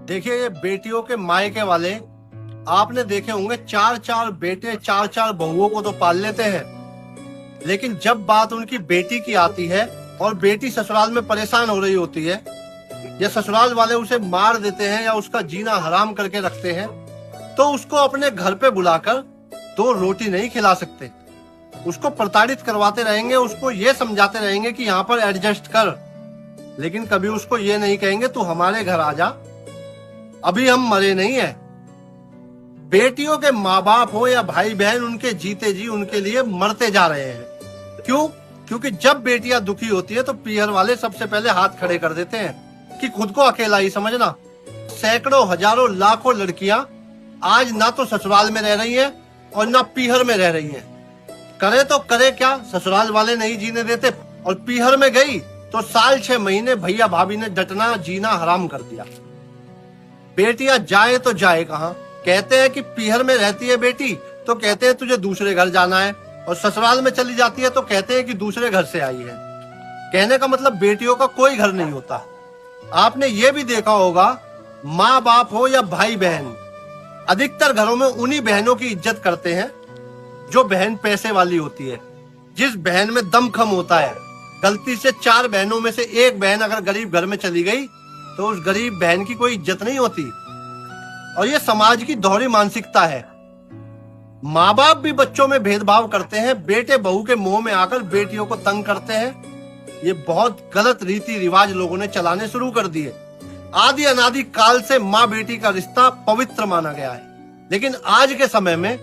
देखिए, ये बेटियों के मायके वाले आपने देखे होंगे, चार चार बेटे चार चार बहुओं को तो पाल लेते हैं, लेकिन जब बात उनकी बेटी की आती है और बेटी ससुराल में परेशान हो रही होती है या ससुराल वाले उसे मार देते हैं या उसका जीना हराम करके रखते हैं, तो उसको अपने घर पे बुलाकर दो रोटी नहीं खिला सकते। उसको प्रताड़ित करवाते रहेंगे, उसको ये समझाते रहेंगे कि यहाँ पर एडजस्ट कर, लेकिन कभी उसको ये नहीं कहेंगे तू हमारे घर आ जा, अभी हम मरे नहीं है। बेटियों के माँ बाप हो या भाई बहन, उनके जीते जी उनके लिए मरते जा रहे हैं। क्यों? क्योंकि जब बेटियां दुखी होती है तो पीहर वाले सबसे पहले हाथ खड़े कर देते हैं कि खुद को अकेला ही समझना। सैकड़ों हजारों लाखों लड़कियां आज ना तो ससुराल में रह रही हैं और ना पीहर में रह रही हैं। करे तो करे क्या, ससुराल वाले नहीं जीने देते, और पीहर में गई तो साल 6 महीने भैया भाभी ने डटना जीना हराम कर दिया। बेटियां जाए तो जाए कहाँ? कहते हैं कि पीहर में रहती है बेटी तो कहते हैं तुझे दूसरे घर जाना है, और ससुराल में चली जाती है तो कहते हैं कि दूसरे घर से आई है। कहने का मतलब बेटियों का कोई घर नहीं होता। आपने ये भी देखा होगा, माँ बाप हो या भाई बहन, अधिकतर घरों में उन्हीं बहनों की इज्जत करते हैं जो बहन पैसे वाली होती है, जिस बहन में दमखम होता है। गलती से 4 बहनों में से एक बहन अगर गरीब घर में चली गई तो उस गरीब बहन की कोई इज्जत नहीं होती। और ये समाज की दोहरी मानसिकता है। माँ बाप भी बच्चों में भेदभाव करते हैं, बेटे बहू के मुंह में आकर बेटियों को तंग करते हैं। ये बहुत गलत रीति रिवाज लोगों ने चलाने शुरू कर दिए। आदि अनादि काल से माँ बेटी का रिश्ता पवित्र माना गया है, लेकिन आज के समय में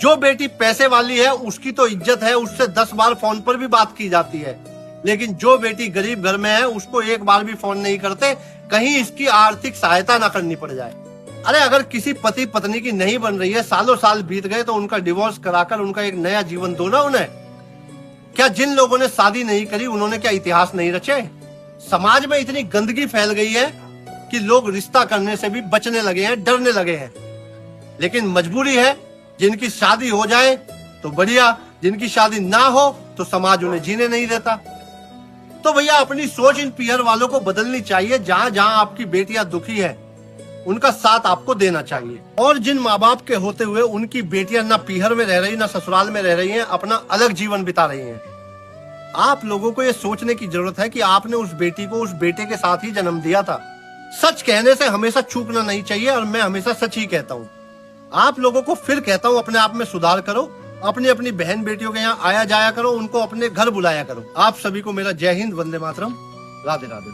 जो बेटी पैसे वाली है उसकी तो इज्जत है, उससे 10 बार फोन पर भी बात की जाती है, लेकिन जो बेटी गरीब घर में है उसको एक बार भी फोन नहीं करते, कहीं इसकी आर्थिक सहायता ना करनी पड़ जाए। अरे अगर किसी पति पत्नी की नहीं बन रही है, सालों साल बीत गए, तो उनका डिवोर्स कराकर उनका एक नया जीवन दो ना उन्हें। क्या जिन लोगों ने शादी नहीं करी उन्होंने क्या इतिहास नहीं रचे? समाज में इतनी गंदगी फैल गई है कि लोग रिश्ता करने से भी बचने लगे हैं, डरने लगे हैं। लेकिन मजबूरी है, जिनकी शादी हो जाए तो बढ़िया, जिनकी शादी ना हो तो समाज उन्हें जीने नहीं देता। तो भैया अपनी सोच इन पीहर वालों को बदलनी चाहिए। जहां जहां आपकी बेटियां दुखी है उनका साथ आपको देना चाहिए। और जिन माँ बाप के होते हुए उनकी बेटियां ना पीहर में रह रही ना ससुराल में रह रही हैं, अपना अलग जीवन बिता रही हैं, आप लोगों को ये सोचने की जरूरत है कि आपने उस बेटी को उस बेटे के साथ ही जन्म दिया था। सच कहने से हमेशा चूकना नहीं चाहिए, और मैं हमेशा सच ही कहता हूँ। आप लोगों को फिर कहता हूँ, अपने आप में सुधार करो, अपनी अपनी बहन बेटियों के यहाँ आया जाया करो, उनको अपने घर बुलाया करो। आप सभी को मेरा जय हिंद, वंदे मातरम, राधे राधे।